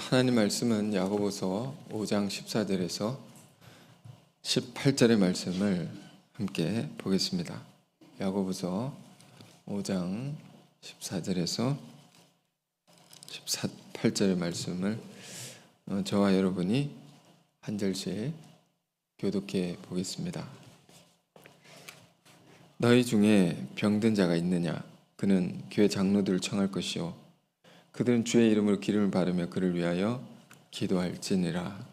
하나님 말씀은 야고보서 5장 14절에서 18절의 말씀을 함께 보겠습니다. 야고보서 5장 14절에서 18절의 말씀을 저와 여러분이 한 절씩 교독해 보겠습니다. 너희 중에 병든 자가 있느냐? 그는 교회 장로들을 청할 것이요 그들은 주의 이름으로 기름을 바르며 그를 위하여 기도할지니라.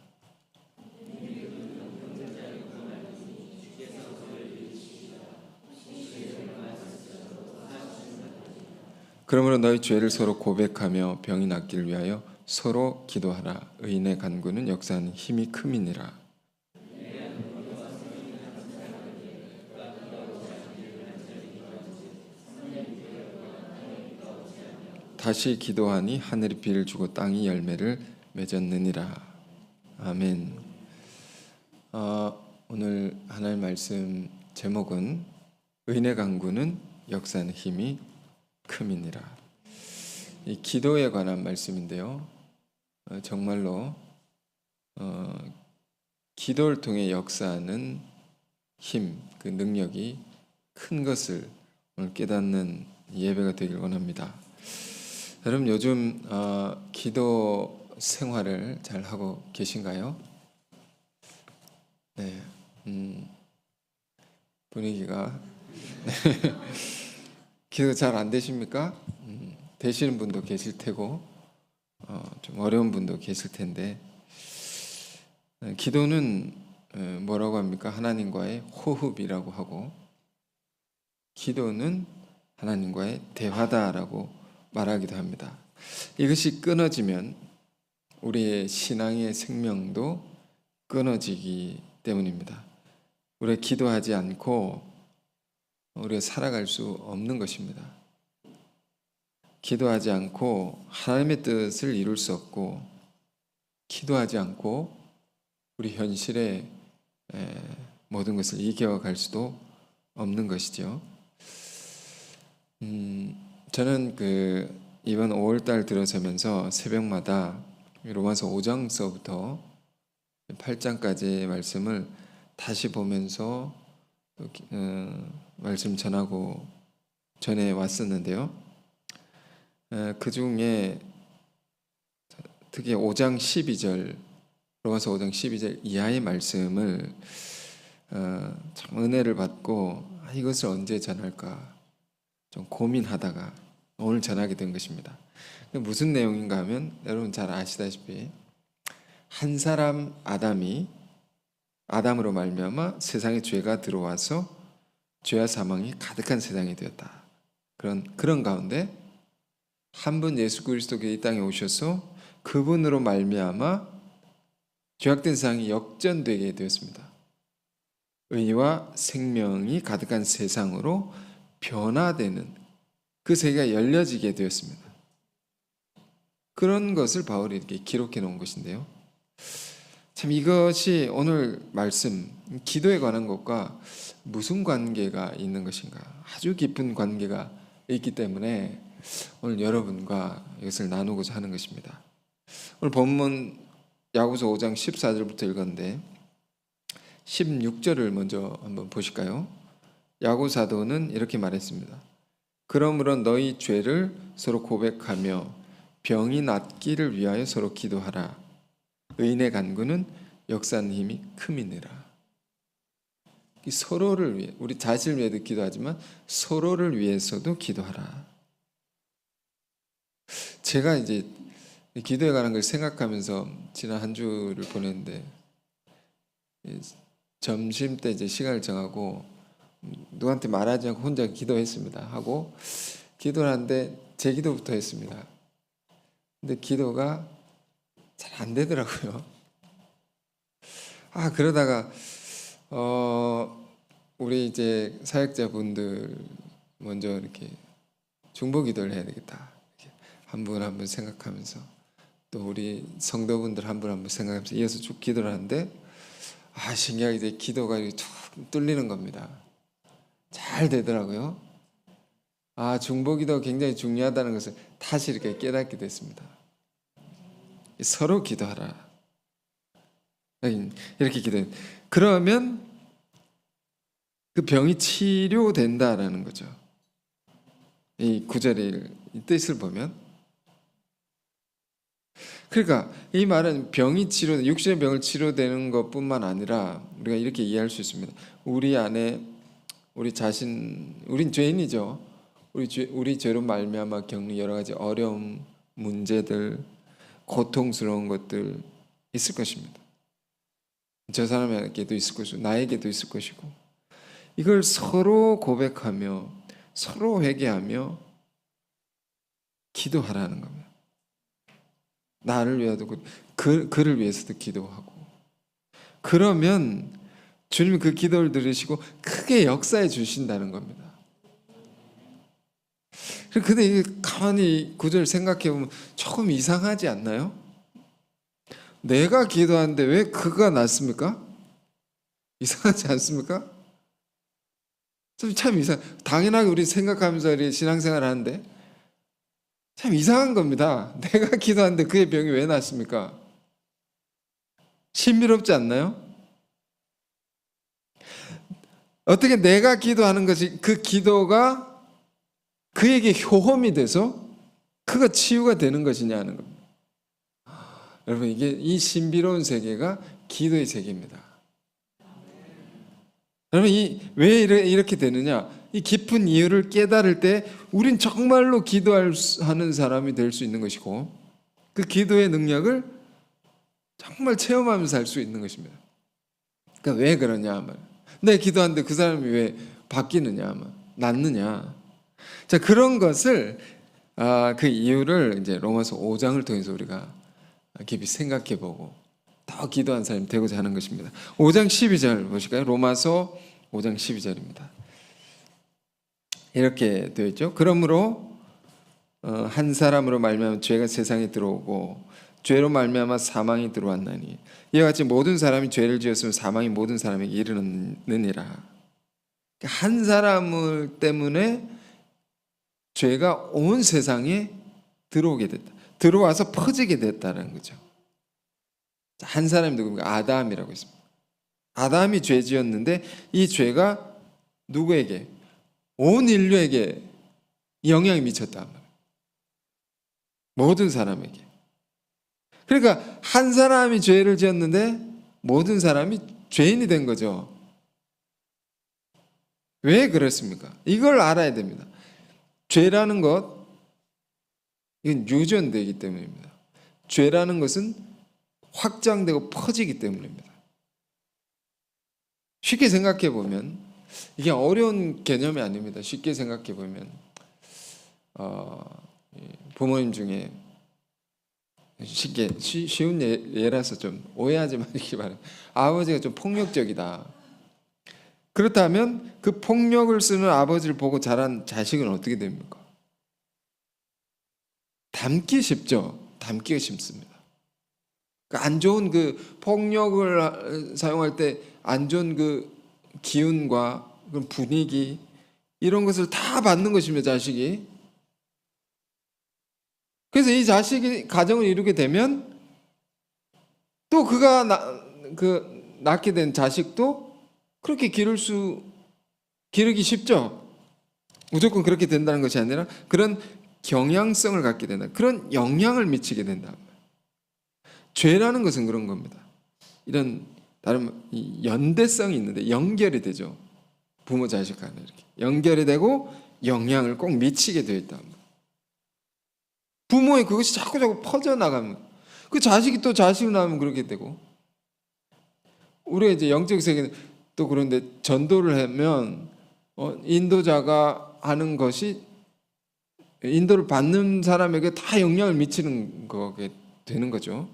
그러므로 너희 죄를 서로 고백하며 병이 낫기를 위하여 서로 기도하라. 의인의 간구는 역사하는 힘이 큼이니라. 다시 기도하니 하늘이 비를 주고 땅이 열매를 맺었느니라. 아멘. 오늘 하나님 말씀 제목은 의인의 간구는 역사하는 힘이 큼이니라. 이 기도에 관한 말씀인데요. 정말로 기도를 통해 역사하는 힘, 그 능력이 큰 것을 오늘 깨닫는 예배가 되길 원합니다. 여러분 요즘 기도 생활을 잘 하고 계신가요? 네, 분위기가 기도 잘 안 되십니까? 되시는 분도 계실 테고 좀 어려운 분도 계실 텐데 기도는 뭐라고 합니까? 하나님과의 호흡이라고 하고 기도는 하나님과의 대화다라고 말하기도 합니다. 이것이 끊어지면 우리의 신앙의 생명도 끊어지기 때문입니다. 우리가 기도하지 않고 우리가 살아갈 수 없는 것입니다. 기도하지 않고 하나님의 뜻을 이룰 수 없고 기도하지 않고 우리 현실의 모든 것을 이겨갈 수도 없는 것이죠. 저는 이번 5월달 들어서면서 새벽마다 로마서 5장서부터 8장까지의 말씀을 다시 보면서 말씀 전해 왔었는데요. 그 중에 특히 5장 12절, 로마서 5장 12절 이하의 말씀을 참 은혜를 받고 이것을 언제 전할까 좀 고민하다가 오늘 전하게 된 것입니다. 무슨 내용인가 하면 여러분 잘 아시다시피 한 사람 아담으로 말미암아 세상에 죄가 들어와서 죄와 사망이 가득한 세상이 되었다. 그런 가운데 한 분 예수 그리스도께서 이 땅에 오셔서 그분으로 말미암아 죄악된 세상이 역전되게 되었습니다. 의와 생명이 가득한 세상으로 변화되는 그 세계가 열려지게 되었습니다. 그런 것을 바울이 이렇게 기록해 놓은 것인데요. 참 이것이 오늘 말씀 기도에 관한 것과 무슨 관계가 있는 것인가? 아주 깊은 관계가 있기 때문에 오늘 여러분과 이것을 나누고자 하는 것입니다. 오늘 본문 야고보서 5장 14절부터 읽었는데 16절을 먼저 한번 보실까요? 야고보 사도는 이렇게 말했습니다. 그러므로 너희 죄를 서로 고백하며 병이 낫기를 위하여 서로 기도하라. 의인의 간구는 역사하는 힘이 큼이니라. 서로를 위해, 우리 자신을 위해도 기도하지만 서로를 위해서도 기도하라. 제가 이제 기도에 관한 걸 생각하면서 지난 한 주를 보냈는데 점심 때 이제 시간을 정하고 누구한테 말하지 않고 혼자 기도했습니다. 하고 기도를 하는데 제 기도부터 했습니다. 근데 기도가 잘 안 되더라고요. 그러다가 우리 이제 사역자분들 먼저 이렇게 중보 기도를 해야 되겠다. 한 분 한 분 생각하면서 또 우리 성도분들 한 분 한 분 생각하면서 이어서 쭉 기도를 하는데 신기하게 이제 기도가 툭 뚫리는 겁니다. 잘 되더라고요. 중보기도 굉장히 중요하다는 것을 다시 이렇게 깨닫게 됐습니다. 서로 기도하라. 이렇게 기도해. 그러면 그 병이 치료된다라는 거죠. 이 구절의 뜻을 보면, 그러니까 이 말은 병이 치료, 육신의 병을 치료되는 것뿐만 아니라 우리가 이렇게 이해할 수 있습니다. 우리 안에 우리 자신, 우린 죄인이죠. 우리 죄로 말미암아 겪는 여러 가지 어려움, 문제들, 고통스러운 것들 있을 것입니다. 저 사람에게도 있을 것이고 나에게도 있을 것이고, 이걸 서로 고백하며 서로 회개하며 기도하라는 겁니다. 나를 위해서도 그를 위해서도 기도하고, 그러면 주님이 그 기도를 들으시고 크게 역사해 주신다는 겁니다. 근데 이게 가만히 구절 생각해 보면 조금 이상하지 않나요? 내가 기도하는데 왜 그가 낫습니까? 이상하지 않습니까? 참 이상. 당연하게 우리 생각하면서 우리 신앙생활 하는데 참 이상한 겁니다. 내가 기도하는데 그의 병이 왜 낫습니까? 신비롭지 않나요? 어떻게 내가 기도하는 것이, 그 기도가 그에게 효험이 돼서 그가 치유가 되는 것이냐는 겁니다. 여러분, 이게 이 신비로운 세계가 기도의 세계입니다. 여러분, 왜 이렇게 되느냐? 이 깊은 이유를 깨달을 때 우린 정말로 기도하는 사람이 될 수 있는 것이고, 그 기도의 능력을 정말 체험하면서 살 수 있는 것입니다. 그러니까 왜 그러냐 하면, 내 기도하는데 그 사람이 왜 바뀌느냐 하면, 낫느냐. 자, 그런 것을 그 이유를 이제 로마서 5장을 통해서 우리가 깊이 생각해보고 더 기도한 사람이 되고자 하는 것입니다. 5장 12절 보실까요? 로마서 5장 12절입니다. 이렇게 되어 있죠. 그러므로 한 사람으로 말미암아 죄가 세상에 들어오고 죄로 말미암아 사망이 들어왔나니 이와 같이 모든 사람이 죄를 지었으면 사망이 모든 사람에게 이르느니라. 한 사람 때문에 죄가 온 세상에 들어오게 됐다. 들어와서 퍼지게 됐다는 거죠. 한 사람이 누굽니까? 아담이라고 했습니다. 아담이 죄 지었는데 이 죄가 누구에게? 온 인류에게 영향이 미쳤단 말이에요. 모든 사람에게. 그러니까 한 사람이 죄를 지었는데 모든 사람이 죄인이 된 거죠. 왜 그렇습니까? 이걸 알아야 됩니다. 죄라는 것, 이건 유전되기 때문입니다. 죄라는 것은 확장되고 퍼지기 때문입니다. 쉽게 생각해 보면, 이게 어려운 개념이 아닙니다. 쉽게 생각해 보면 부모님 중에 쉬운 예라서 좀 오해하지 마시기 바랍니다. 아버지가 좀 폭력적이다. 그렇다면 그 폭력을 쓰는 아버지를 보고 자란 자식은 어떻게 됩니까? 닮기 쉽죠. 닮기가 쉽습니다. 안 좋은 그 폭력을 사용할 때 안 좋은 그 기운과 그 분위기, 이런 것을 다 받는 것입니다, 자식이. 그래서 이 자식이 가정을 이루게 되면 또 그가 낳게 된 자식도 그렇게 기르기 쉽죠. 무조건 그렇게 된다는 것이 아니라 그런 경향성을 갖게 된다. 그런 영향을 미치게 된다. 죄라는 것은 그런 겁니다. 이런 다른 연대성이 있는데 연결이 되죠. 부모 자식 간에 이렇게 연결이 되고 영향을 꼭 미치게 되어 있다. 부모의 그것이 자꾸 퍼져나가면 그 자식이 또 자식을 낳으면 그렇게 되고, 우리가 이제 영적 세계는 또 그런데 전도를 하면 인도자가 하는 것이 인도를 받는 사람에게 다 영향을 미치는 거게 되는 거죠.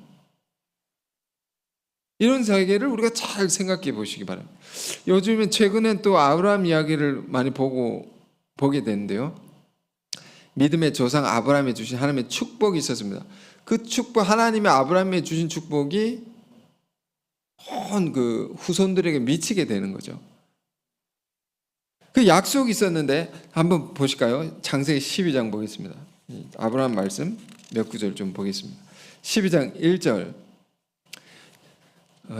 이런 세계를 우리가 잘 생각해 보시기 바랍니다. 요즘에 최근에 또 아브라함 이야기를 많이 보게 되는데요. 믿음의 조상 아브라함에 주신 하나님의 축복이 있었습니다. 그 축복, 하나님의 아브라함에 주신 축복이 온 그 후손들에게 미치게 되는 거죠. 그 약속이 있었는데 한번 보실까요? 창세기 12장 보겠습니다. 아브라함 말씀 몇 구절 좀 보겠습니다. 12장 1절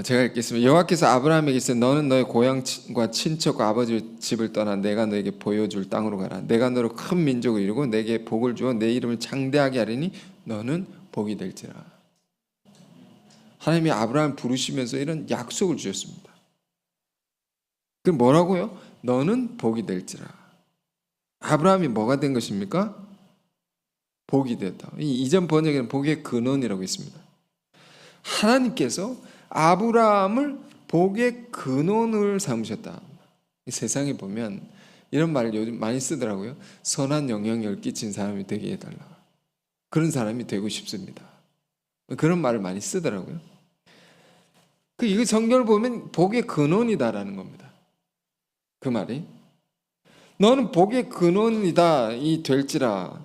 제가 읽겠습니다. 여호와께서 아브라함에게 이르시되 너는 너의 고향과 친척과 아버지 집을 떠나 내가 너에게 보여줄 땅으로 가라. 내가 너로 큰 민족을 이루고 내게 복을 주어 내 이름을 장대하게 하리니 너는 복이 될지라. 하나님이 아브라함을 부르시면서 이런 약속을 주셨습니다. 그 뭐라고요? 너는 복이 될지라. 아브라함이 뭐가 된 것입니까? 복이 됐다. 이전 번역에는 복의 근원이라고 있습니다. 하나님께서 아브라함을 복의 근원을 삼으셨다. 세상에 보면 이런 말을 요즘 많이 쓰더라고요. 선한 영향력을 끼친 사람이 되게 해달라. 그런 사람이 되고 싶습니다. 그런 말을 많이 쓰더라고요. 이거 성경을 보면 복의 근원이다라는 겁니다. 그 말이 너는 복의 근원이다 이 될지라.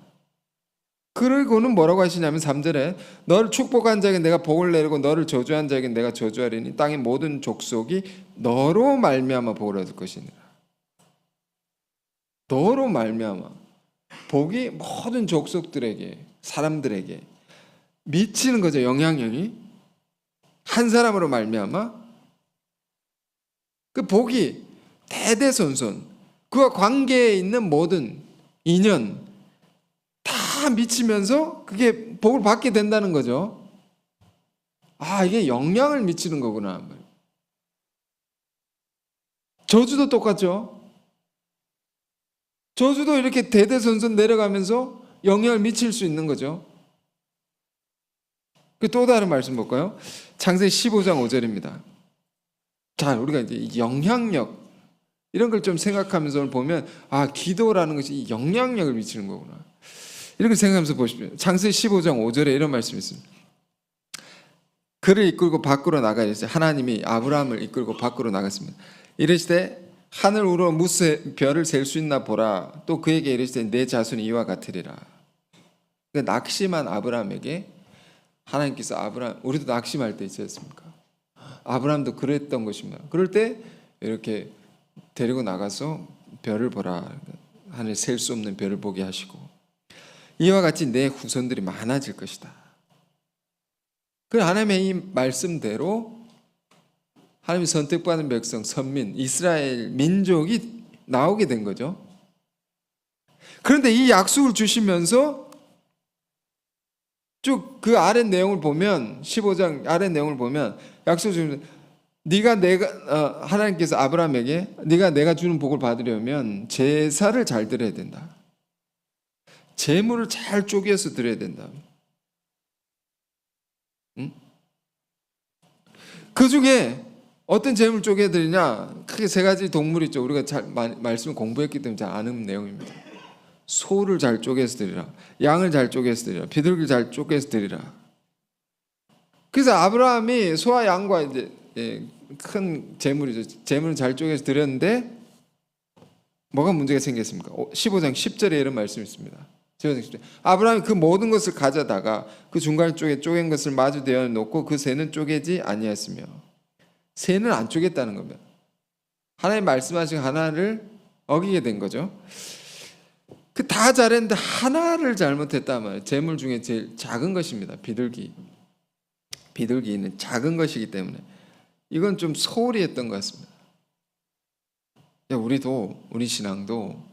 그리고는 뭐라고 하시냐면 3절에 너를 축복한 자에게 내가 복을 내리고 너를 저주한 자에게 내가 저주하리니 땅의 모든 족속이 너로 말미암아 복을 얻을 것이니라. 너로 말미암아 복이 모든 족속들에게 사람들에게 미치는 거죠. 영향력이 한 사람으로 말미암아 그 복이 대대손손 그와 관계에 있는 모든 인연 다 미치면서 그게 복을 받게 된다는 거죠. 이게 영향을 미치는 거구나. 저주도 똑같죠. 저주도 이렇게 대대손손 내려가면서 영향을 미칠 수 있는 거죠. 또 다른 말씀 볼까요? 창세기 15장 5절입니다. 자, 우리가 이제 영향력 이런 걸 좀 생각하면서 보면 기도라는 것이 영향력을 미치는 거구나. 이렇게 생각하면서 보십시오. 창세기 15장 5절에 이런 말씀이 있습니다. 그를 이끌고 밖으로 나가 이르시되 하나님이 아브라함을 이끌고 밖으로 나갔습니다. 이르시되 하늘 우러 무슨 별을 셀 수 있나 보라. 또 그에게 이르시되 내 자손이 이와 같으리라. 그러니까 낙심한 아브라함에게 하나님께서 우리도 낙심할 때 있지 않습니까? 아브라함도 그랬던 것입니다. 그럴 때 이렇게 데리고 나가서 별을 보라. 하늘 셀 수 없는 별을 보게 하시고 이와 같이 내 후손들이 많아질 것이다. 그 하나님의 이 말씀대로 하나님이 선택받은 백성, 선민, 이스라엘 민족이 나오게 된 거죠. 그런데 이 약속을 주시면서 쭉 그 아래 내용을 보면 15장 아래 내용을 보면 약속을 주시면서 하나님께서 아브라함에게 네가 내가 주는 복을 받으려면 제사를 잘 드려야 된다. 재물을 잘 쪼개서 드려야 된다. 그 중에 어떤 재물 쪼개 드리냐? 크게 세 가지 동물이 있죠. 우리가 잘 말씀을 공부했기 때문에 잘 아는 내용입니다. 소를 잘 쪼개서 드리라. 양을 잘 쪼개서 드리라. 비둘기를 잘 쪼개서 드리라. 그래서 아브라함이 소와 양과 이제 큰 재물이죠. 재물을 잘 쪼개서 드렸는데 뭐가 문제가 생겼습니까? 15장 10절에 이런 말씀이 있습니다. 아브라함이 그 모든 것을 가져다가 그 중간 쪽에 쪼갠 것을 마주 대어 놓고 그 새는 쪼개지 아니했으며 새는 안 쪼갰다는 겁니다. 하나님 말씀하신 하나를 어기게 된 거죠. 다 잘했는데 하나를 잘못했단 말이에요. 재물 중에 제일 작은 것입니다. 비둘기는 작은 것이기 때문에 이건 좀 소홀히 했던 것 같습니다. 우리 신앙도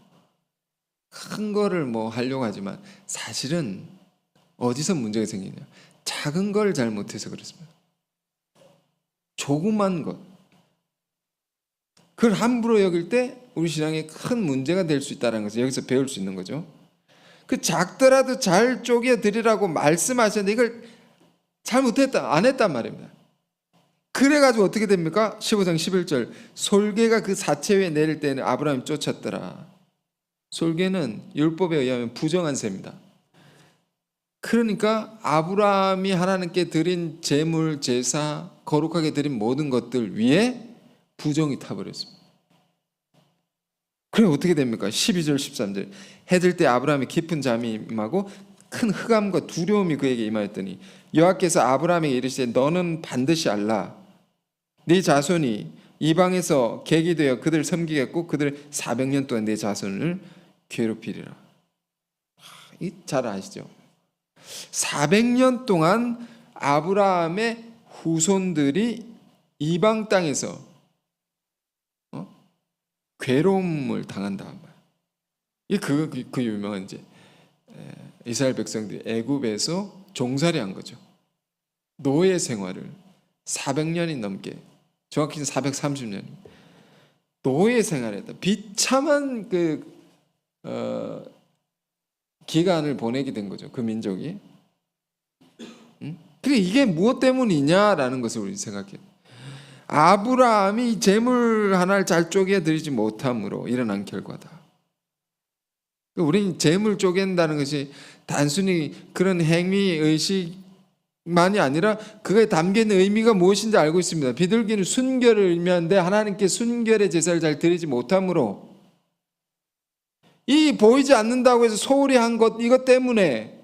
큰 거를 하려고 하지만 사실은 어디서 문제가 생기냐? 작은 걸 잘못해서 그렇습니다. 조그만 것. 그걸 함부로 여길 때 우리 신앙에 큰 문제가 될 수 있다는 것을 여기서 배울 수 있는 거죠. 작더라도 잘 쪼개 드리라고 말씀하셨는데 이걸 잘못했다, 안 했단 말입니다. 그래가지고 어떻게 됩니까? 15장 11절 솔개가 그 사체 위에 내릴 때는 아브라함이 쫓았더라. 솔개는 율법에 의하면 부정한 새입니다. 그러니까 아브라함이 하나님께 드린 제물, 제사, 거룩하게 드린 모든 것들 위에 부정이 타버렸습니다. 그럼 어떻게 됩니까? 12절 13절 해 들 때 아브라함이 깊은 잠이 임하고 큰 흑암과 두려움이 그에게 임하였더니 여호와께서 아브라함에게 이르시되 너는 반드시 알라. 네 자손이 이방에서 객이 되어 그들을 섬기겠고 그들을 400년 동안 내 자손을 괴롭히리라. 잘 아시죠? 400년 동안 아브라함의 후손들이 이방 땅에서 괴로움을 당한다. 이게 그 유명한 이제 이스라엘 백성들이 애굽에서 종살이한 거죠. 노예 생활을 400년이 넘게, 정확히는 430년 노예 생활했다. 비참한 기간을 보내게 된 거죠. 그 민족이. 그래, 이게 무엇 때문이냐라는 것을 우리 생각해요. 아브라함이 재물 하나를 잘 쪼개 드리지 못함으로 일어난 결과다. 우리는 재물 쪼갠다는 것이 단순히 그런 행위 의식만이 아니라 그거에 담긴 의미가 무엇인지 알고 있습니다. 비둘기는 순결을 의미하는데 하나님께 순결의 제사를 잘 드리지 못함으로 이 보이지 않는다고 해서 소홀히 한 것, 이것 때문에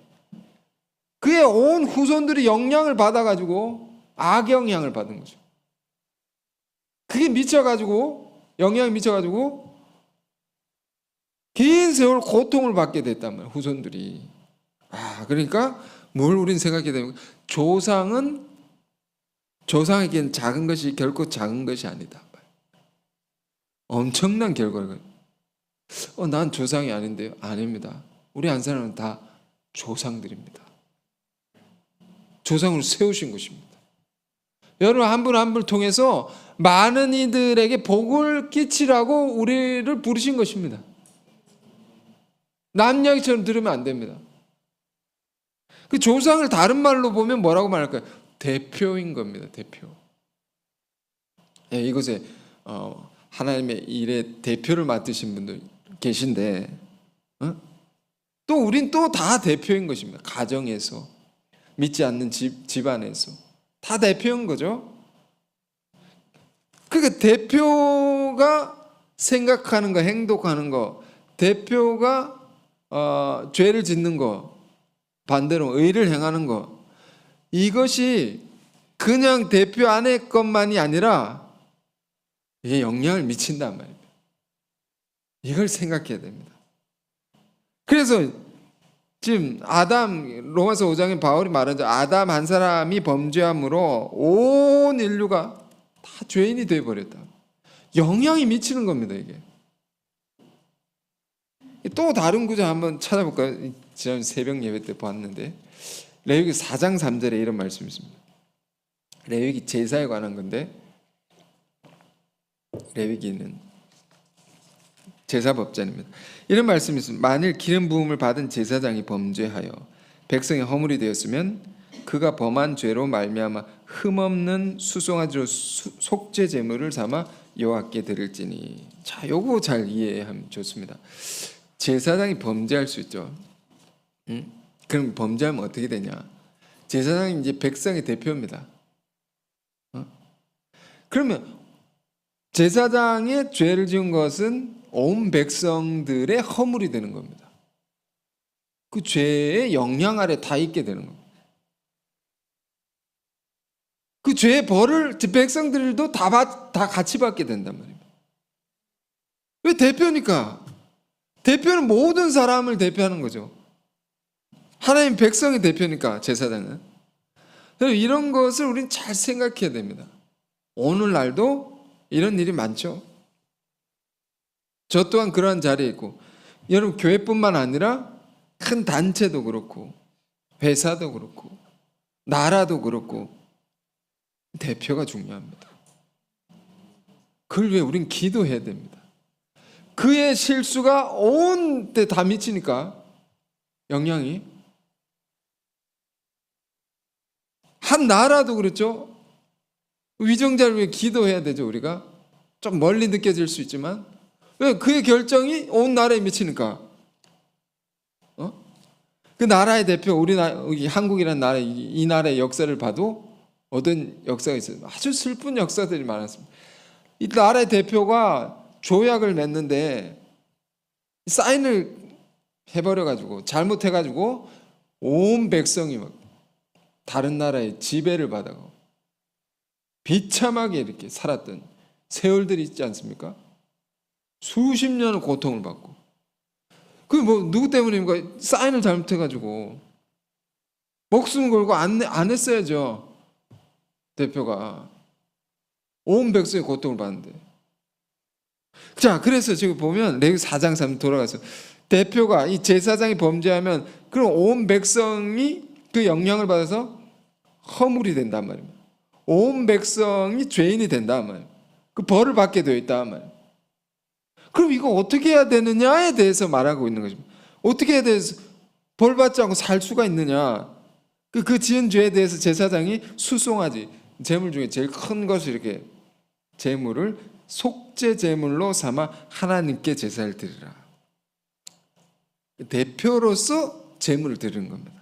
그의 온 후손들이 영향을 받아가지고 악영향을 받은 거죠. 그게 미쳐가지고, 영향이 미쳐가지고 긴 세월 고통을 받게 됐단 말이에요, 후손들이. 그러니까 뭘 우린 생각해야 되면, 조상에겐 작은 것이 결코 작은 것이 아니다. 엄청난 결과를. 난 조상이 아닌데요. 아닙니다. 우리 한 사람은 다 조상들입니다. 조상으로 세우신 것입니다. 여러분, 한 분 한 분을 통해서 많은 이들에게 복을 끼치라고 우리를 부르신 것입니다. 남 이야기처럼 들으면 안 됩니다. 그 조상을 다른 말로 보면 뭐라고 말할까요? 대표인 겁니다. 대표. 이곳에 하나님의 일의 대표를 맡으신 분들 계신데, 또 우린 또 다 대표인 것입니다. 가정에서, 믿지 않는 집안에서 다 대표인 거죠. 그러니까 대표가 생각하는 거, 행동하는 거, 대표가 죄를 짓는 거, 반대로 의를 행하는 거, 이것이 그냥 대표 안의 것만이 아니라 이게 영향을 미친단 말입니다. 이걸 생각해야 됩니다. 그래서 지금 로마서 5장에 바울이 말하죠. 아담 한 사람이 범죄함으로 온 인류가 다 죄인이 되어버렸다. 영향이 미치는 겁니다, 이게. 또 다른 구절 한번 찾아볼까요? 지난 새벽 예배 때 봤는데 레위기 4장 3절에 이런 말씀이 있습니다. 레위기 제사에 관한 건데, 레위기는 제사법전입니다. 이런 말씀이 있습니다. 만일 기름 부음을 받은 제사장이 범죄하여 백성의 허물이 되었으면 그가 범한 죄로 말미암아 흠없는 수송아지로 속죄 제물을 삼아 여호와께 드릴지니. 자, 요거 잘 이해하면 좋습니다. 제사장이 범죄할 수 있죠. 그럼 범죄하면 어떻게 되냐? 제사장이 이제 백성의 대표입니다. 그러면 제사장의 죄를 지은 것은 온 백성들의 허물이 되는 겁니다. 그 죄의 영향 아래 다 있게 되는 겁니다. 그 죄의 벌을 백성들도 다 같이 받게 된단 말입니다. 왜? 대표니까. 대표는 모든 사람을 대표하는 거죠. 하나님 백성의 대표니까, 제사장은. 이런 것을 우리는 잘 생각해야 됩니다. 오늘날도 이런 일이 많죠. 저 또한 그러한 자리에 있고, 여러분 교회뿐만 아니라 큰 단체도 그렇고 회사도 그렇고 나라도 그렇고 대표가 중요합니다. 그걸 위해 우린 기도해야 됩니다. 그의 실수가 온 데 다 미치니까 영향이. 한 나라도 그렇죠. 위정자를 위해 기도해야 되죠. 우리가 좀 멀리 느껴질 수 있지만, 왜? 그의 결정이 온 나라에 미치니까. 그 나라의 대표, 한국이라는 나라, 이 나라의 역사를 봐도 어떤 역사가 있어요. 아주 슬픈 역사들이 많았습니다. 이 나라의 대표가 조약을 맺는데 사인을 해버려가지고, 잘못해가지고 온 백성이 막 다른 나라의 지배를 받아가고 비참하게 이렇게 살았던 세월들이 있지 않습니까? 수십 년을 고통을 받고. 그게 누구 때문입니까? 사인을 잘못해가지고. 목숨 걸고 안 했어야죠. 대표가 온 백성의 고통을 받는데. 자, 그래서 지금 보면 레위 4장 3 돌아가서 대표가 이 제사장이 범죄하면 그럼 온 백성이 그 영향을 받아서 허물이 된단 말입니다. 온 백성이 죄인이 된단 말이에요. 그 벌을 받게 되어 있단 말이에요. 그럼 이거 어떻게 해야 되느냐에 대해서 말하고 있는 것입니다. 어떻게 해야 돼서 벌 받지 않고 살 수가 있느냐. 그 지은 죄에 대해서 제사장이 수송아지, 제물 중에 제일 큰 것을 이렇게 제물을 속죄 제물로 삼아 하나님께 제사를 드리라. 대표로서 제물을 드리는 겁니다.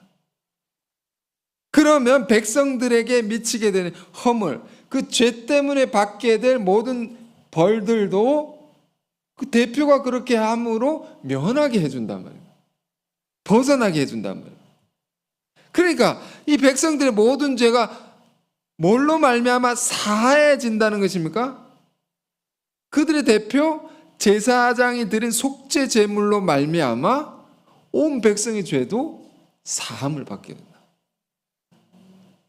그러면 백성들에게 미치게 되는 허물, 그 죄 때문에 받게 될 모든 벌들도 그 대표가 그렇게 함으로 면하게 해준단 말이에요. 벗어나게 해준단 말이에요. 그러니까 이 백성들의 모든 죄가 뭘로 말미암아 사해진다는 것입니까? 그들의 대표 제사장이 드린 속죄 제물로 말미암아 온 백성의 죄도 사함을 받게 된다.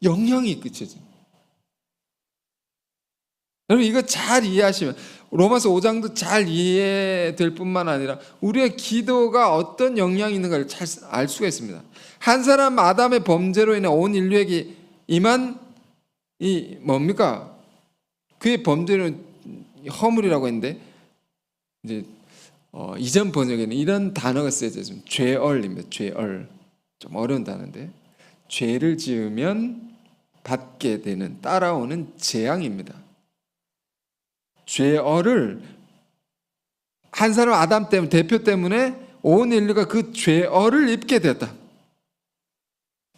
영향이 끝이지. 여러분 이거 잘 이해하시면 로마서 5장도 잘 이해될 뿐만 아니라 우리의 기도가 어떤 영향이 있는가를 잘 알 수가 있습니다. 한 사람 아담의 범죄로 인해 온 인류에게 임한 이 뭡니까? 그의 범죄는 허물이라고 했는데 이제 이전 번역에는 이런 단어가 쓰여져 있습니다. 죄얼입니다. 죄얼. 좀 어려운 단어인데 죄를 지으면 받게 되는 따라오는 재앙입니다. 죄얼을 한 사람 아담 때문에 대표 때문에 온 인류가 그 죄얼을 입게 되었다.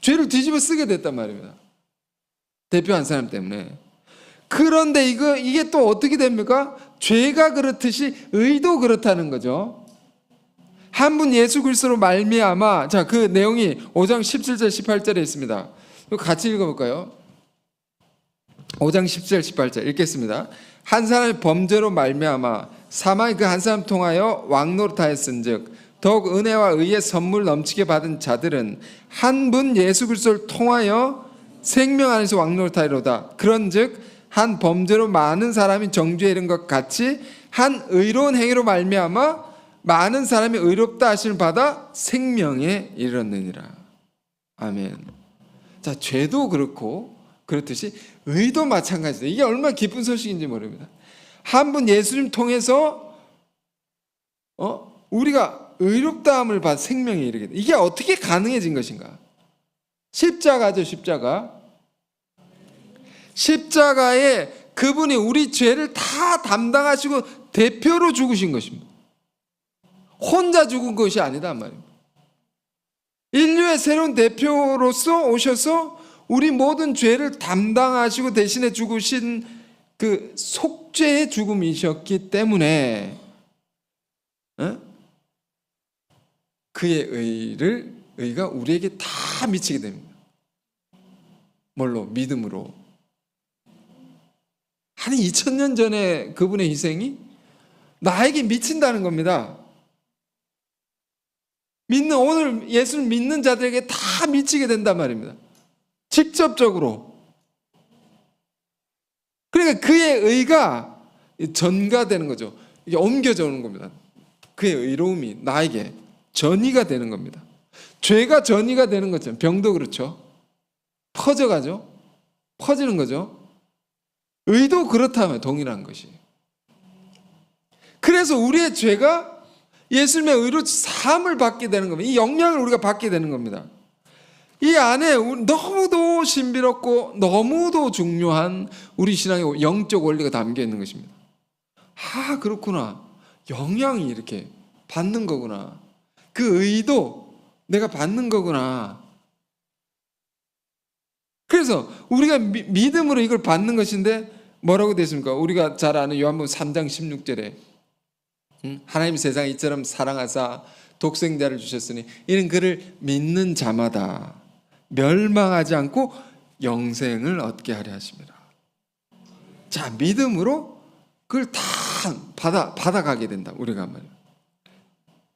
죄를 뒤집어 쓰게 됐단 말입니다. 대표 한 사람 때문에. 그런데 이게 또 어떻게 됩니까? 죄가 그렇듯이 의도 그렇다는 거죠. 한 분 예수 그리스도로 말미암아. 자, 그 내용이 5장 17절 18절에 있습니다. 같이 읽어볼까요? 5장 17절 18절 읽겠습니다. 한 사람의 범죄로 말미암아 사망이 그 한 사람 통하여 왕노릇하였은즉 더욱 은혜와 의의 선물 넘치게 받은 자들은 한 분 예수 그리스도를 통하여 생명 안에서 왕노릇하리로다. 그런즉 한 범죄로 많은 사람이 정죄에 이른 것 같이 한 의로운 행위로 말미암아 많은 사람이 의롭다 하심을 받아 생명에 이르렀느니라. 아멘. 자, 죄도 그렇고 그렇듯이 의도 마찬가지다. 이게 얼마나 기쁜 소식인지 모릅니다. 한 분 예수님 통해서 우리가 의롭다함을 받아 생명에 이르게 돼. 이게 어떻게 가능해진 것인가? 십자가죠, 십자가. 십자가에 그분이 우리 죄를 다 담당하시고 대표로 죽으신 것입니다. 혼자 죽은 것이 아니다 말입니다. 인류의 새로운 대표로서 오셔서 우리 모든 죄를 담당하시고 대신에 죽으신 그 속죄의 죽음이셨기 때문에 그의 의가 우리에게 다 미치게 됩니다. 뭘로? 믿음으로. 한 2000년 전에 그분의 희생이 나에게 미친다는 겁니다. 오늘 예수를 믿는 자들에게 다 미치게 된단 말입니다. 직접적으로. 그러니까 그의 의가 전가되는 거죠. 이게 옮겨져 오는 겁니다. 그의 의로움이 나에게 전이가 되는 겁니다. 죄가 전이가 되는 것처럼 병도 그렇죠. 퍼져가죠. 퍼지는 거죠. 의도 그렇다면 동일한 것이. 그래서 우리의 죄가 예수님의 의로 사함을 받게 되는 겁니다. 이 영향을 우리가 받게 되는 겁니다. 이 안에 너무도 신비롭고 너무도 중요한 우리 신앙의 영적 원리가 담겨 있는 것입니다. 아, 그렇구나. 영향이 이렇게 받는 거구나. 그 의도 내가 받는 거구나. 그래서 우리가 믿음으로 이걸 받는 것인데 뭐라고 되어 있습니까? 우리가 잘 아는 요한복음 3장 16절에 하나님 세상 이처럼 사랑하사 독생자를 주셨으니 이는 그를 믿는 자마다 멸망하지 않고 영생을 얻게 하려 하십니다. 자, 믿음으로 그걸 다 받아가게 된다. 우리가 말이에요.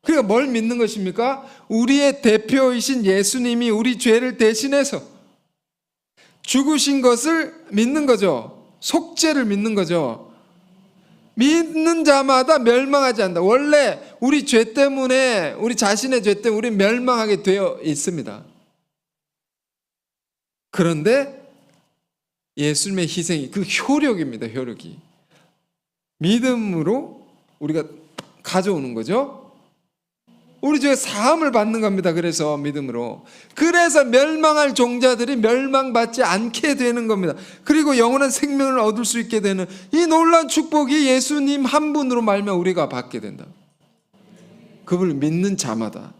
그러니까 뭘 믿는 것입니까? 우리의 대표이신 예수님이 우리 죄를 대신해서 죽으신 것을 믿는 거죠. 속죄를 믿는 거죠. 믿는 자마다 멸망하지 않는다. 원래 우리 죄 때문에, 우리 자신의 죄 때문에 우리 멸망하게 되어 있습니다. 그런데 예수님의 희생이 그 효력입니다. 효력이 믿음으로 우리가 가져오는 거죠. 우리 죄 사함을 받는 겁니다. 그래서 믿음으로. 그래서 멸망할 종자들이 멸망받지 않게 되는 겁니다. 그리고 영원한 생명을 얻을 수 있게 되는 이 놀라운 축복이 예수님 한 분으로 말미암아 우리가 받게 된다. 그분을 믿는 자마다.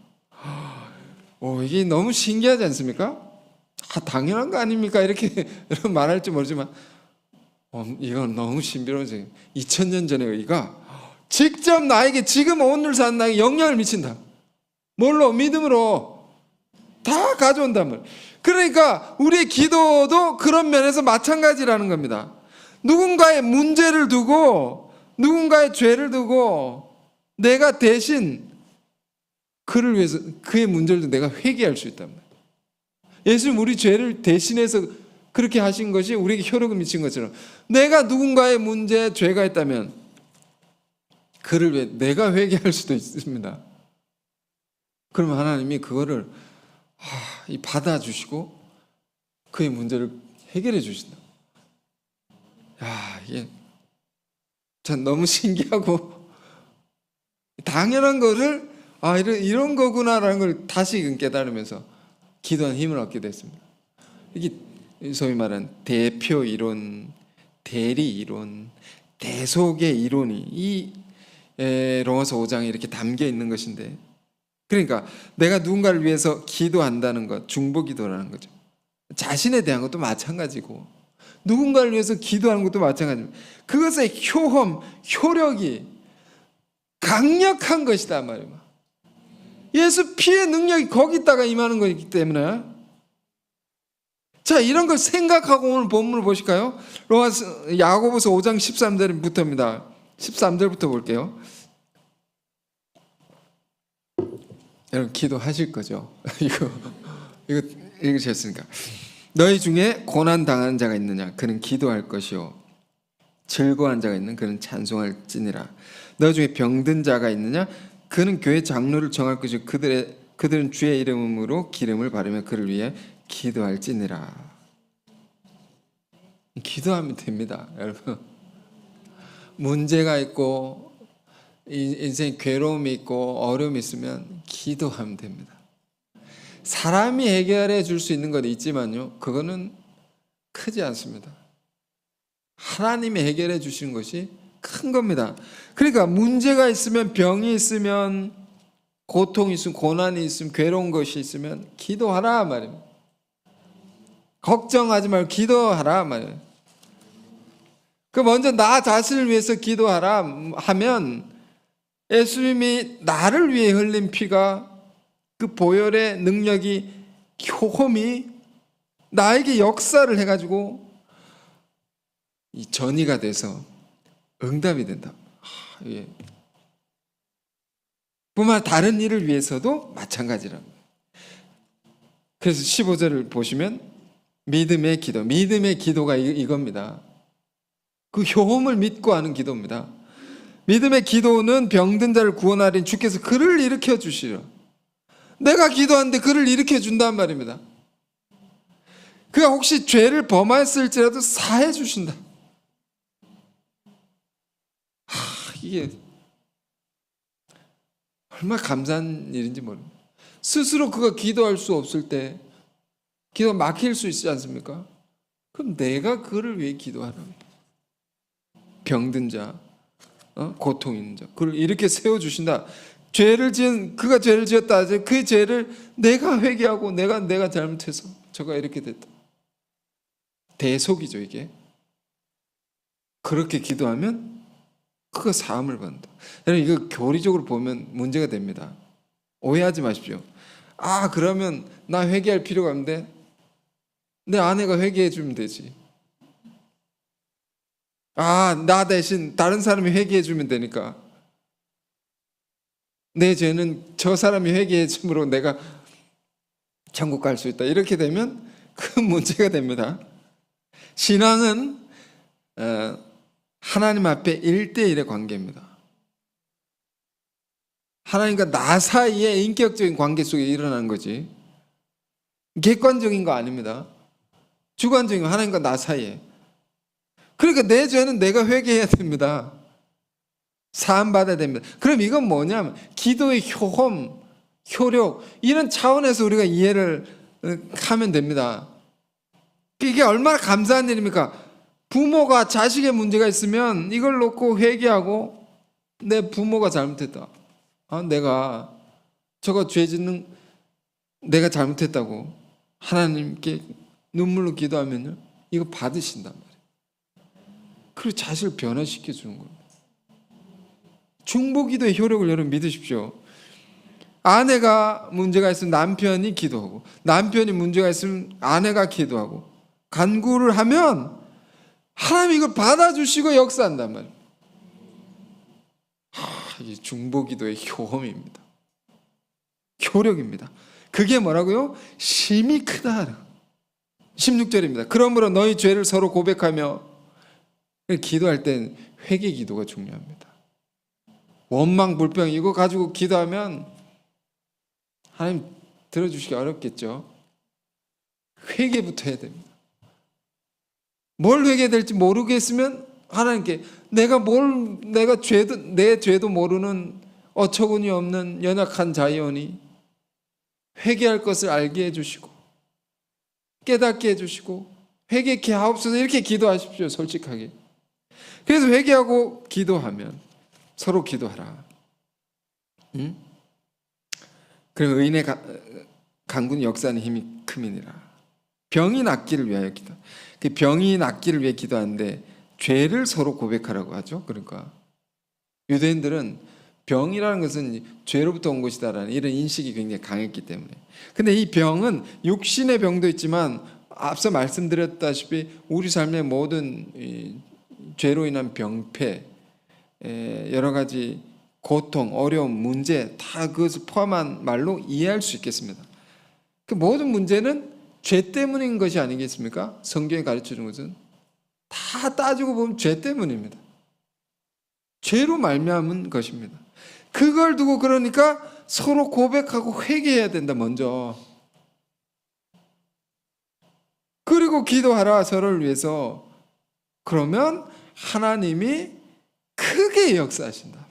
이게 너무 신기하지 않습니까? 당연한 거 아닙니까? 이렇게 말할지 모르지만 이건 너무 신비로워서 2000년 전의 의가 직접 나에게 지금 오늘 사는 나에게 영향을 미친다. 뭘로? 믿음으로 다 가져온단 말이에요. 그러니까 우리의 기도도 그런 면에서 마찬가지라는 겁니다. 누군가의 문제를 두고, 누군가의 죄를 두고 내가 대신 그를 위해서 그의 문제를 내가 회개할 수 있단 말이에요. 예수님 우리 죄를 대신해서 그렇게 하신 것이 우리에게 효력을 미친 것처럼 내가 누군가의 문제에 죄가 있다면 그를 위해 내가 회개할 수도 있습니다. 그러면 하나님이 그거를 받아주시고 그의 문제를 해결해 주신다. 이게 참 너무 신기하고 당연한 거를 이런 거구나라는 걸 다시금 깨달으면서 기도한 힘을 얻게 됐습니다. 이게 소위 말하는 대표 이론, 대리 이론, 대속의 이론이 이 로마서 5장에 이렇게 담겨 있는 것인데, 그러니까 내가 누군가를 위해서 기도한다는 것, 중보기도라는 거죠. 자신에 대한 것도 마찬가지고 누군가를 위해서 기도하는 것도 마찬가지입니다. 그것의 효력이 강력한 것이다 말이에요. 예수 피의 능력이 거기다가 임하는 거기 때문에. 자, 이런 걸 생각하고 오늘 본문을 보실까요? 야고보서 5장 13절부터입니다. 13절부터 볼게요. 여러분 기도하실 거죠? 이거 읽으셨으니까. 너희 중에 고난 당하는 자가 있느냐? 그는 기도할 것이요. 즐거워하는 자가 있는 그는 찬송할지니라. 너희 중에 병든 자가 있느냐? 그는 교회 장로를 정할 것이요. 그들은 주의 이름으로 기름을 바르며 그를 위해 기도할지니라. 기도하면 됩니다, 여러분. 문제가 있고 인생 괴로움이 있고 어려움이 있으면 기도하면 됩니다. 사람이 해결해 줄 수 있는 건 있지만요, 그거는 크지 않습니다. 하나님이 해결해 주시는 것이 큰 겁니다. 그러니까 문제가 있으면, 병이 있으면, 고통이 있으면, 고난이 있으면, 괴로운 것이 있으면 기도하라 말입니다. 걱정하지 말고 기도하라 말이에요. 먼저 나 자신을 위해서 기도하라 하면 예수님이 나를 위해 흘린 피가, 그 보혈의 능력이, 효험이 나에게 역사를 해가지고 이 전이가 돼서 응답이 된다. 뿐만 다른 일을 위해서도 마찬가지랍니다. 그래서 15절을 보시면 믿음의 기도가 이겁니다. 그 효험을 믿고 하는 기도입니다. 믿음의 기도는 병든 자를 구원하리니 주께서 그를 일으켜 주시려. 내가 기도하는데 그를 일으켜 준단 말입니다. 그가 혹시 죄를 범하였을지라도 사해 주신다. 이게 얼마나 감사한 일인지 모릅니다. 스스로 그가 기도할 수 없을 때 기도가 막힐 수 있지 않습니까? 그럼 내가 그를 위해 기도하라고. 병든 자, 고통 있는 자, 그를 이렇게 세워주신다. 그가 죄를 지었다. 그 죄를 내가 회개하고 내가 잘못해서 저가 이렇게 됐다. 대속이죠, 이게. 그렇게 기도하면 그가 사함을 받는다. 여러분, 이거 교리적으로 보면 문제가 됩니다. 오해하지 마십시오. 그러면 나 회개할 필요가 없는데 내 아내가 회개해 주면 되지. 나 대신 다른 사람이 회개해 주면 되니까. 내 죄는 저 사람이 회개해 줌으로 내가 천국 갈 수 있다. 이렇게 되면 큰 문제가 됩니다. 신앙은 하나님 앞에 1대1의 관계입니다. 하나님과 나 사이의 인격적인 관계 속에 일어나는 거지, 객관적인 거 아닙니다. 주관적인 거, 하나님과 나 사이에. 그러니까 내 죄는 내가 회개해야 됩니다. 사함받아야 됩니다. 그럼 이건 뭐냐면 기도의 효험, 효력, 이런 차원에서 우리가 이해를 하면 됩니다. 이게 얼마나 감사한 일입니까? 부모가 자식의 문제가 있으면 이걸 놓고 회개하고, 내 부모가 잘못했다, 내가 저거 죄 짓는 내가 잘못했다고 하나님께 눈물로 기도하면요, 이거 받으신단 말이에요. 그리고 자식을 변화시켜 주는 겁니다. 중보기도의 효력을 여러분 믿으십시오. 아내가 문제가 있으면 남편이 기도하고, 남편이 문제가 있으면 아내가 기도하고, 간구를 하면 하나님이 이걸 받아주시고 역사한단 말이에요. 이 중보기도의 효험입니다. 효력입니다. 그게 뭐라고요? 심히 크다. 16절입니다. 그러므로 너희 죄를 서로 고백하며, 기도할 땐 회개 기도가 중요합니다. 원망 불평 이거 가지고 기도하면 하나님 들어주시기 어렵겠죠. 회개부터 해야 됩니다. 뭘 회개될지 모르겠으면 하나님께 내가 내 죄도 모르는 어처구니 없는 연약한 자이오니 회개할 것을 알게 해주시고 깨닫게 해주시고 회개케 하옵소서, 이렇게 기도하십시오. 솔직하게. 그래서 회개하고 기도하면 서로 기도하라. 응? 그리고 의인의 강군 역사하는 힘이 큼이니라. 병이 낫기를 위하여 기도. 그 병이 낫기를 위해 기도하는데 죄를 서로 고백하라고 하죠. 그러니까 유대인들은 병이라는 것은 죄로부터 온 것이다라는 이런 인식이 굉장히 강했기 때문에. 근데 이 병은 육신의 병도 있지만 앞서 말씀드렸다시피 우리 삶의 모든 죄로 인한 병폐, 여러 가지 고통, 어려움, 문제 다 그것을 포함한 말로 이해할 수 있겠습니다. 그 모든 문제는 죄 때문인 것이 아니겠습니까? 성경이 가르쳐주는 것은 다 따지고 보면 죄 때문입니다. 죄로 말미암은 것입니다. 그걸 두고 그러니까 서로 고백하고 회개해야 된다, 먼저. 그리고 기도하라, 서로를 위해서. 그러면 하나님이 크게 역사하신다.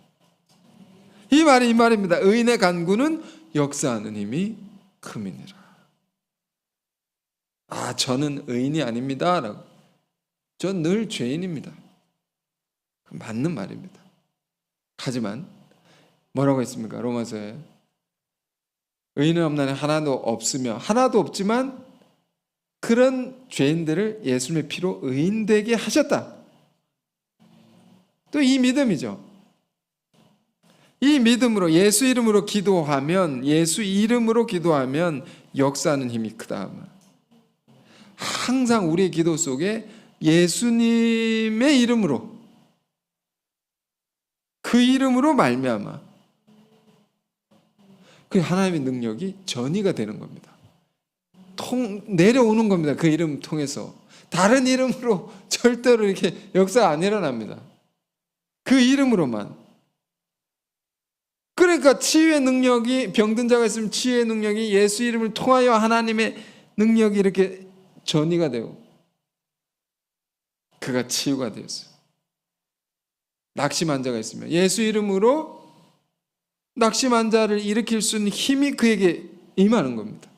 이 말이 이 말입니다. 의인의 간구는 역사하는 힘이 큼이니라. 저는 의인이 아닙니다 라고. 전 늘 죄인입니다. 맞는 말입니다. 하지만 뭐라고 했습니까? 로마서에 의인은 없나니 하나도 없으며, 하나도 없지만 그런 죄인들을 예수님의 피로 의인되게 하셨다. 또 이 믿음이죠. 이 믿음으로 예수 이름으로 기도하면, 예수 이름으로 기도하면 역사하는 힘이 크다. 항상 우리의 기도 속에 예수님의 이름으로, 그 이름으로 말미암아 그 하나님의 능력이 전이가 되는 겁니다. 내려오는 겁니다. 그 이름 통해서. 다른 이름으로 절대로 이렇게 역사가 안 일어납니다. 그 이름으로만. 그러니까 치유의 능력이, 병든 자가 있으면 치유의 능력이 예수 이름을 통하여 하나님의 능력이 이렇게 전이가 되고 그가 치유가 되었어요. 낙심한 자가 있으면 예수 이름으로 낙심한 자를 일으킬 수 있는 힘이 그에게 임하는 겁니다.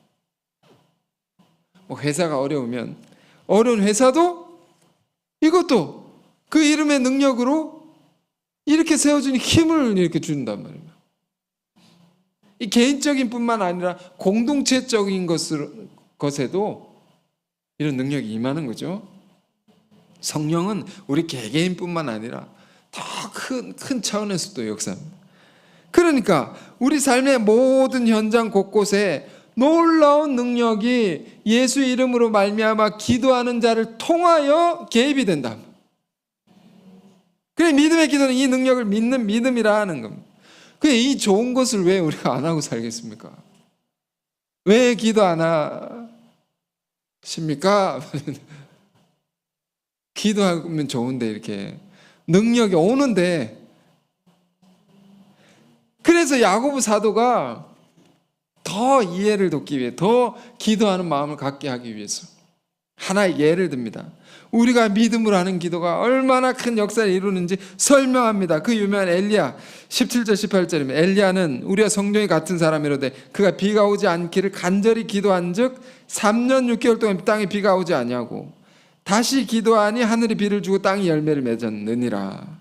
회사가 어려우면 어려운 회사도 이것도 그 이름의 능력으로 이렇게 세워주는 힘을 이렇게 준단 말입니다. 이 개인적인 뿐만 아니라 공동체적인 것에도 이런 능력이 임하는 거죠. 성령은 우리 개개인뿐만 아니라 더 큰 차원에서도 역사합니다. 그러니까 우리 삶의 모든 현장 곳곳에 놀라운 능력이 예수 이름으로 말미암아 기도하는 자를 통하여 개입이 된다. 그래, 믿음의 기도는 이 능력을 믿는 믿음이라 하는 겁니다. 이 좋은 것을 왜 우리가 안 하고 살겠습니까? 왜 기도 안 하십니까? 기도하면 좋은데 이렇게 능력이 오는데, 그래서 야고보 사도가 더 이해를 돕기 위해, 더 기도하는 마음을 갖게 하기 위해서 하나의 예를 듭니다. 우리가 믿음으로 하는 기도가 얼마나 큰 역사를 이루는지 설명합니다. 그 유명한 엘리야 17절 18절입니다. 엘리야는 우리와 성령이 같은 사람이로되 그가 비가 오지 않기를 간절히 기도한즉 3년 6개월 동안 땅에 비가 오지 아니하고 다시 기도하니 하늘이 비를 주고 땅이 열매를 맺었느니라.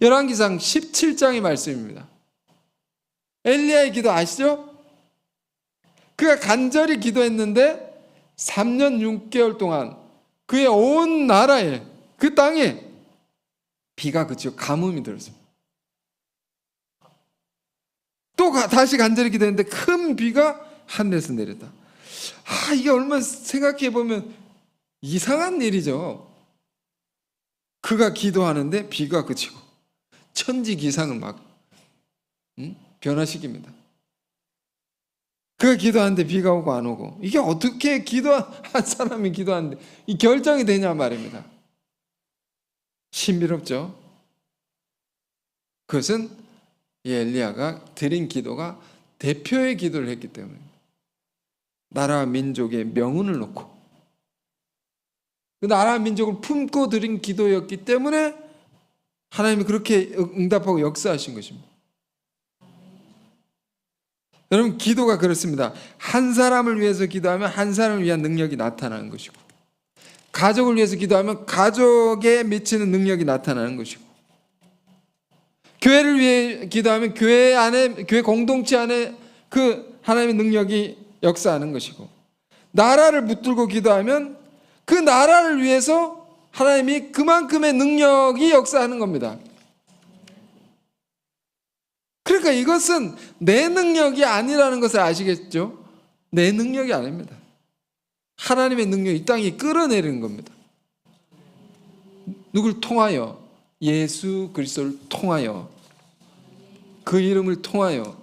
열왕기상 17장의 말씀입니다. 엘리야의 기도 아시죠? 그가 간절히 기도했는데 3년 6개월 동안 그의 온 나라에, 그 땅에 비가 그치고 가뭄이 들었습니다. 또 다시 간절히 기도했는데 큰 비가 하늘에서 내렸다. 이게 얼마나 생각해 보면 이상한 일이죠. 그가 기도하는데 비가 그치고 천지 기상을 막 변화시킵니다. 그가 기도하는데 비가 오고 안 오고, 이게 어떻게 기도한 사람이 기도하는데 이 결정이 되냐 말입니다. 신비롭죠. 그것은 이 엘리야가 드린 기도가 대표의 기도를 했기 때문입니다. 나라와 민족의 명운을 놓고 그 나라와 민족을 품고 드린 기도였기 때문에 하나님이 그렇게 응답하고 역사하신 것입니다. 여러분, 기도가 그렇습니다. 한 사람을 위해서 기도하면 한 사람을 위한 능력이 나타나는 것이고, 가족을 위해서 기도하면 가족에 미치는 능력이 나타나는 것이고, 교회를 위해 기도하면 교회 안에, 교회 공동체 안에 그 하나님의 능력이 역사하는 것이고, 나라를 붙들고 기도하면 그 나라를 위해서 하나님이 그만큼의 능력이 역사하는 겁니다. 그러니까 이것은 내 능력이 아니라는 것을 아시겠죠? 내 능력이 아닙니다. 하나님의 능력이 이 땅에 끌어내리는 겁니다. 누굴 통하여? 예수 그리스도를 통하여, 그 이름을 통하여.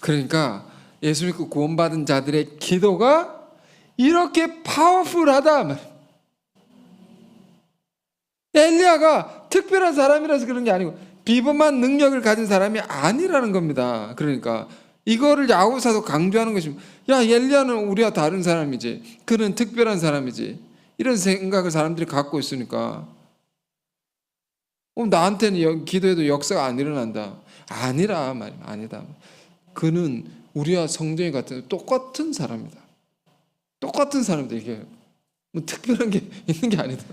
그러니까 예수 믿고 구원받은 자들의 기도가 이렇게 파워풀하다. 엘리야가 특별한 사람이라서 그런 게 아니고 비범한 능력을 가진 사람이 아니라는 겁니다. 그러니까 이거를 야고보 사도 강조하는 것입니다. 야, 엘리야는 우리와 다른 사람이지, 그는 특별한 사람이지, 이런 생각을 사람들이 갖고 있으니까 나한테는 기도해도 역사가 안 일어난다. 아니라 말이야. 아니다. 그는 우리와 성령이 같은 똑같은 사람이다. 똑같은 사람이다. 이게 뭐 특별한 게 있는 게 아니다.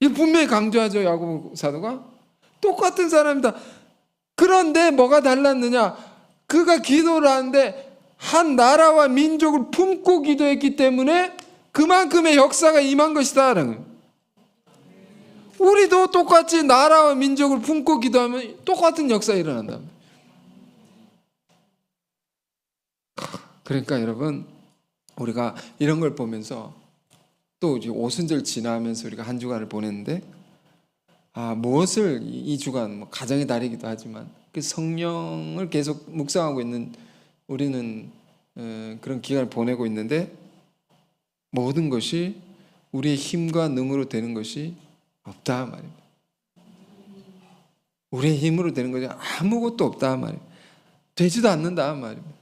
이거 분명히 강조하죠, 야고보 사도가. 똑같은 사람이다. 그런데 뭐가 달랐느냐? 그가 기도를 하는데 한 나라와 민족을 품고 기도했기 때문에 그만큼의 역사가 임한 것이다. 우리도 똑같이 나라와 민족을 품고 기도하면 똑같은 역사가 일어난다. 그러니까 여러분, 우리가 이런 걸 보면서 또 이제 오순절 지나면서 우리가 한 주간을 보냈는데, 무엇을 이 주간 가정의 달이기도 하지만 그 성령을 계속 묵상하고 있는 우리는 그런 기간을 보내고 있는데, 모든 것이 우리의 힘과 능으로 되는 것이 없다 말입니다. 우리의 힘으로 되는 것이 아무것도 없다 말입니다. 되지도 않는다 말입니다.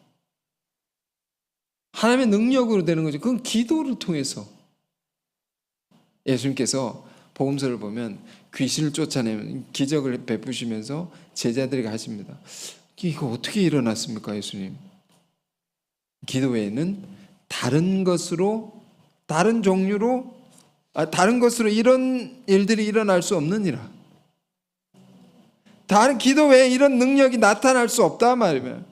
하나님의 능력으로 되는 거죠. 그건 기도를 통해서. 예수님께서 복음서를 보면 귀신을 쫓아내는 기적을 베푸시면서 제자들에게 하십니다. 이거 어떻게 일어났습니까, 예수님? 기도 외에는 다른 것으로, 다른 종류로, 다른 것으로 이런 일들이 일어날 수 없느니라. 다른 기도 외에 이런 능력이 나타날 수 없다 말이에요.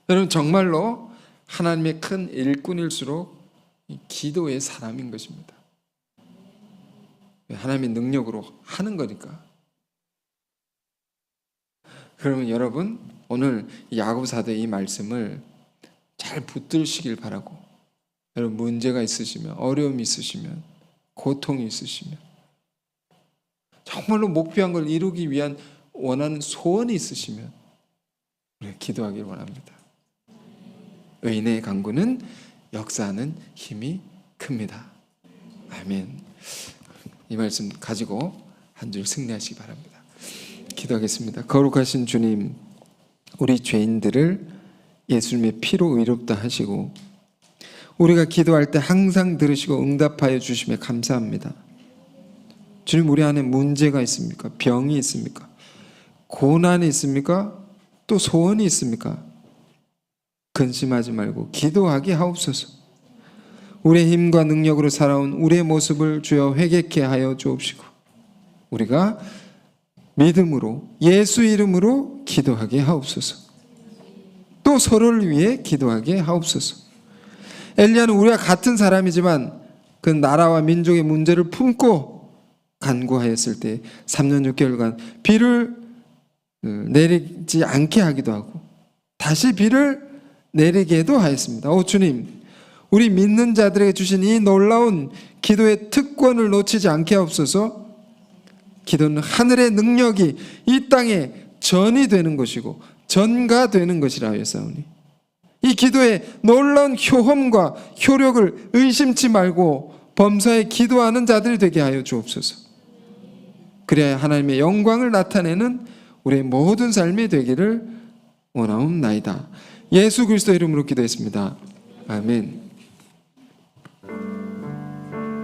여러분, 정말로 하나님의 큰 일꾼일수록 기도의 사람인 것입니다. 하나님의 능력으로 하는 거니까. 그러면 여러분, 오늘 야고보 사도의 이 말씀을 잘 붙들으시길 바라고, 여러분 문제가 있으시면, 어려움이 있으시면, 고통이 있으시면 정말로 목표한 걸 이루기 위한 원하는 소원이 있으시면 우리가 기도하기를 원합니다. 의인의 간구는 역사하는 힘이 큽니다. 아멘. 이 말씀 가지고 한 줄 승리하시기 바랍니다. 기도하겠습니다. 거룩하신 주님, 우리 죄인들을 예수님의 피로 의롭다 하시고 우리가 기도할 때 항상 들으시고 응답하여 주심에 감사합니다. 주님, 우리 안에 문제가 있습니까? 병이 있습니까? 고난이 있습니까? 또 소원이 있습니까? 근심하지 말고 기도하게 하옵소서. 우리의 힘과 능력으로 살아온 우리의 모습을 주여 회개케 하여 주옵시고 우리가 믿음으로 예수 이름으로 기도하게 하옵소서. 또 서로를 위해 기도하게 하옵소서. 엘리야는 우리와 같은 사람이지만 그 나라와 민족의 문제를 품고 간구하였을 때 3년 6개월간 비를 내리지 않게 하기도 하고 다시 비를 내리게도 하였습니다. 오 주님, 우리 믿는 자들에게 주신 이 놀라운 기도의 특권을 놓치지 않게 하옵소서. 기도는 하늘의 능력이 이 땅에 전이 되는 것이고 전가되는 것이라 하였사오니 이 기도의 놀라운 효험과 효력을 의심치 말고 범사에 기도하는 자들이 되게 하여 주옵소서. 그래야 하나님의 영광을 나타내는 우리의 모든 삶이 되기를 원하옵나이다. 예수 그리스도 이름으로 기도했습니다. 아멘.